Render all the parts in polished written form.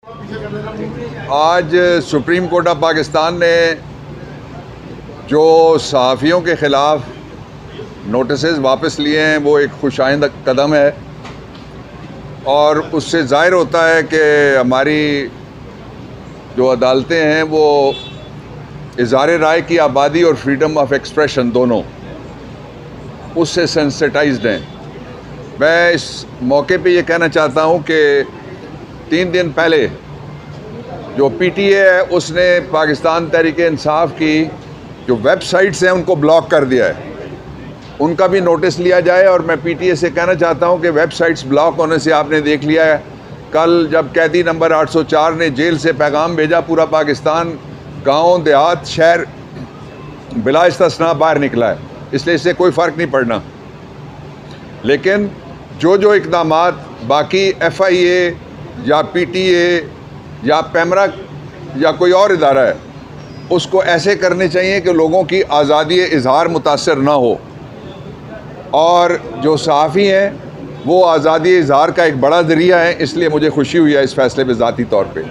आज supreme court of Pakistan ने जो सहाफ़ियों के ख़िलाफ़ नोटिसेस वापस लिए हैं वो एक खुशाइंद कदम है और उससे ज़ाहिर होता है कि हमारी जो अदालतें हैं वो इज़हार राय की आज़ादी और फ्रीडम ऑफ एक्सप्रेशन दोनों उससे सेंसिटाइज्ड हैं। मैं इस मौके पे ये कहना चाहता हूँ कि 3 दिन पहले जो PTA है उसने पाकिस्तान तहरीक-ए-इंसाफ की जो वेबसाइट्स हैं उनको ब्लॉक कर दिया है, उनका भी नोटिस लिया जाए। और मैं PTA से कहना चाहता हूं कि वेबसाइट्स ब्लॉक होने से आपने देख लिया है, कल जब कैदी नंबर 804 ने जेल से पैगाम भेजा, पूरा पाकिस्तान गांव देहात शहर बिला इस्तिस्ना बाहर निकला है, इसलिए इससे कोई फ़र्क नहीं पड़ना। लेकिन जो इक़दामात बाकी FIA या PTA या पैमरा या कोई और इदारा है उसको ऐसे करने चाहिए कि लोगों की आज़ादी इज़हार मुतासर ना हो। और जो सहाफ़ी हैं वो आज़ादी इज़हार का एक बड़ा ज़रिया है, इसलिए मुझे खुशी हुई है इस फ़ैसले पे ज़ाती तौर पे।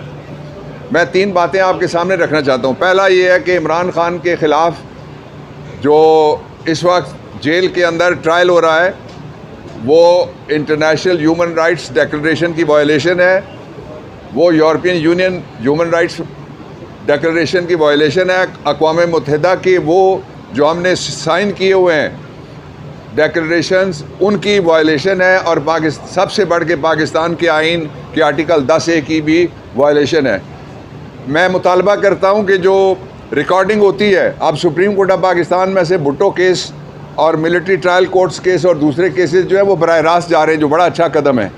मैं 3 बातें आपके सामने रखना चाहता हूँ। पहला ये है कि इमरान खान के ख़िलाफ़ जो इस वक्त जेल के अंदर ट्रायल हो रहा है वो इंटरनेशनल ह्यूमन राइट्स डिक्लेरेशन की वायलेशन है, वो European union human rights declaration की वायलेशन है, अक़वाम मुत्तहिदा की वो जो हमने साइन किए हुए हैं डिक्लेरेशंस उनकी वायलेशन है, और सबसे बढ़ के पाकिस्तान के आइन के आर्टिकल 10A की भी वायलेशन है। मैं मुतालबा करता हूँ कि जो रिकॉर्डिंग होती है, अब सुप्रीम कोर्ट ऑफ पाकिस्तान में से भुट्टो केस और मिलिट्री ट्रायल कोर्ट्स केस और दूसरे केसेस जो है वो बराह रास्त जा रहे हैं, जो बड़ा अच्छा कदम है।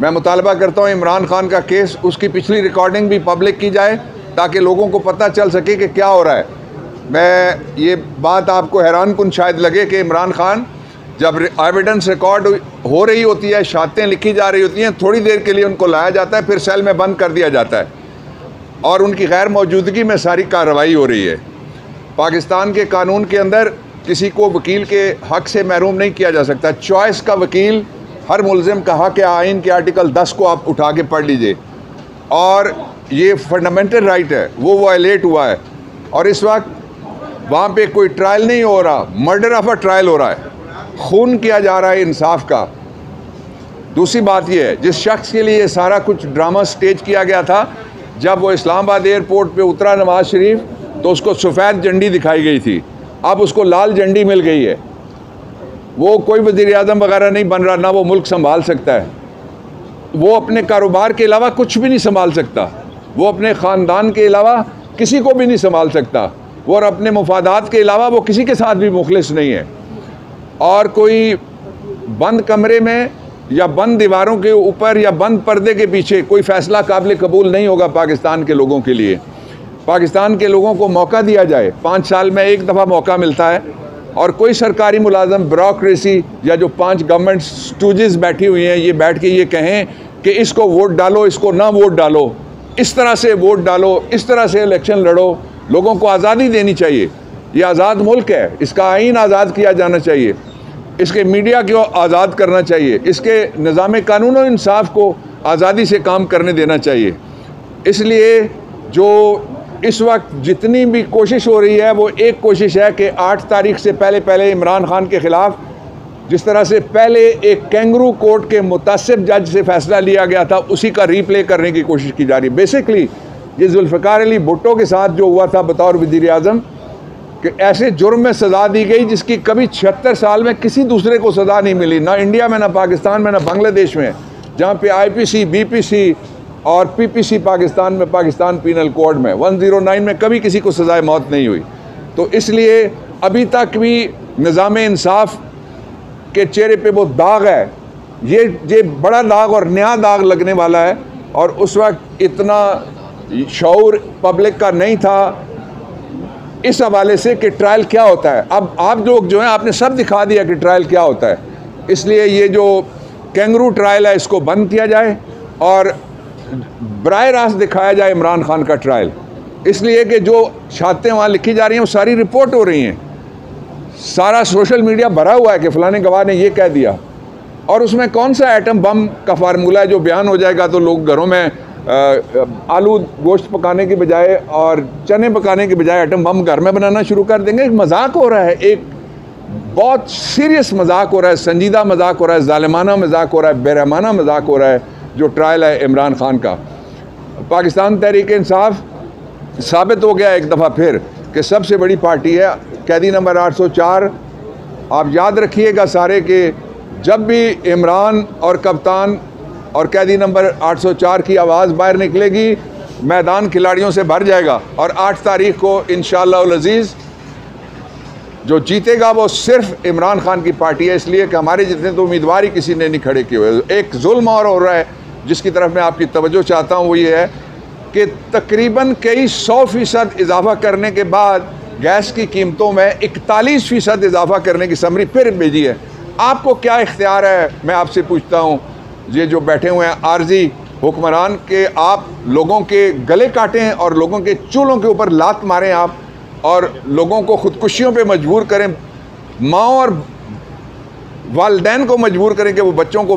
मैं मुतालबा करता हूँ इमरान खान का केस, उसकी पिछली रिकॉर्डिंग भी पब्लिक की जाए ताकि लोगों को पता चल सके कि क्या हो रहा है। मैं ये बात आपको हैरानकुन शायद लगे कि इमरान खान जब एविडेंस रिकॉर्ड हो रही होती है, शहादतें लिखी जा रही होती हैं, थोड़ी देर के लिए उनको लाया जाता है, फिर सेल में बंद कर दिया जाता है और उनकी गैर मौजूदगी में सारी कार्रवाई हो रही है। पाकिस्तान के कानून के अंदर किसी को वकील के हक़ से महरूम नहीं किया जा सकता। चॉइस का वकील हर मुलजिम का हक़ है। आइन के आर्टिकल 10 को आप उठा के पढ़ लीजिए, और ये फंडामेंटल राइट है, वो वायलेट हुआ है। और इस वक्त वहाँ पे कोई ट्रायल नहीं हो रहा, मर्डर ऑफ अ ट्रायल हो रहा है, खून किया जा रहा है इंसाफ का। दूसरी बात ये है, जिस शख्स के लिए सारा कुछ ड्रामा स्टेज किया गया था, जब वो इस्लामाबाद एयरपोर्ट पे उतरा नवाज शरीफ तो उसको सफ़ेद झंडी दिखाई गई थी, अब उसको लाल झंडी मिल गई है। वो कोई वज़ीर आज़म वगैरह नहीं बन रहा, ना वो मुल्क संभाल सकता है, वो अपने कारोबार के अलावा कुछ भी नहीं संभाल सकता, वो अपने ख़ानदान के अलावा किसी को भी नहीं संभाल सकता, वो और अपने मुफादात के अलावा वो किसी के साथ भी मुखलिस नहीं है। और कोई बंद कमरे में या बंद दीवारों के ऊपर या बंद पर्दे के पीछे कोई फ़ैसला काबिल कबूल नहीं होगा पाकिस्तान के लोगों के लिए। पाकिस्तान के लोगों को मौका दिया जाए, 5 साल में एक दफ़ा मौका मिलता है, और कोई सरकारी मुलाजम ब्यूरोक्रेसी या जो 5 गवर्नमेंट स्टूजेस बैठी हुई हैं ये बैठ के ये कहें कि इसको वोट डालो, इसको ना वोट डालो, इस तरह से वोट डालो, इस तरह से इलेक्शन लड़ो। लोगों को आज़ादी देनी चाहिए, ये आज़ाद मुल्क है, इसका आइन आज़ाद किया जाना चाहिए, इसके मीडिया को आज़ाद करना चाहिए, इसके निज़ाम कानून और इंसाफ को आज़ादी से काम करने देना चाहिए। इसलिए जो इस वक्त जितनी भी कोशिश हो रही है वो एक कोशिश है कि 8 तारीख से पहले इमरान खान के ख़िलाफ़ जिस तरह से पहले एक कैंगरू कोर्ट के मुतासिब जज से फ़ैसला लिया गया था उसी का रीप्ले करने की कोशिश की जा रही है। बेसिकली ये जुल्फ़िकार अली भुट्टो के साथ जो हुआ था बतौर वज़ीर आज़म कि ऐसे जुर्म में सज़ा दी गई जिसकी कभी 76 साल में किसी दूसरे को सज़ा नहीं मिली, ना इंडिया में, ना पाकिस्तान में, ना बांग्लादेश में, जहाँ पे IPC, BPC और PPC पाकिस्तान में, पाकिस्तान पीनल कोड में 109 में कभी किसी को सज़ाए मौत नहीं हुई। तो इसलिए अभी तक भी निज़ाम इंसाफ के चेहरे पे वो दाग है, ये बड़ा दाग और नया दाग लगने वाला है। और उस वक्त इतना शऊर पब्लिक का नहीं था इस हवाले से कि ट्रायल क्या होता है। अब आप लोग जो हैं आपने सब दिखा दिया कि ट्रायल क्या होता है, इसलिए ये जो कैंगरू ट्रायल है इसको बंद किया जाए और बराह रास्त दिखाया जाए इमरान खान का ट्रायल। इसलिए कि जो शहादतें वहाँ लिखी जा रही हैं वो सारी रिपोर्ट हो रही हैं, सारा सोशल मीडिया भरा हुआ है कि फ़लाने गवाह ने ये कह दिया, और उसमें कौन सा एटम बम का फार्मूला है जो बयान हो जाएगा तो लोग घरों में आलू गोश्त पकाने की बजाय और चने पकाने की बजाय एटम बम घर में बनाना शुरू कर देंगे। एक मजाक हो रहा है, एक बहुत सीरियस मजाक हो रहा है, संजीदा मजाक हो रहा है, जालिमाना मजाक हो रहा है, बेरहमाना मजाक हो रहा है जो ट्रायल है इमरान खान का। पाकिस्तान तहरीक इंसाफ साबित हो गया एक दफ़ा फिर कि सबसे बड़ी पार्टी है। कैदी नंबर 804, आप याद रखिएगा सारे कि जब भी इमरान और कप्तान और कैदी नंबर 804 की आवाज़ बाहर निकलेगी, मैदान खिलाड़ियों से भर जाएगा। और 8 तारीख को इंशाअल्लाह अज़ीज़ जो जीतेगा वो सिर्फ इमरान खान की पार्टी है, इसलिए कि हमारे जितने तो उम्मीदवार ही किसी ने नहीं खड़े किए हुए। एक जुल्म और हो रहा है जिसकी तरफ मैं आपकी तवज्जो चाहता हूँ, वो ये है कि तकरीबन कई 100% इजाफा करने के बाद गैस की कीमतों में 41% इजाफा करने की समरी फिर भेजी है। आपको क्या इख्तियार है, मैं आपसे पूछता हूँ, ये जो बैठे हुए हैं आर्जी हुक्मरान, के आप लोगों के गले काटें और लोगों के चूल्हों के ऊपर लात मारें आप, और लोगों को खुदकुशियों पे मजबूर करें, माँ और वालिदैन को मजबूर करें कि वो बच्चों को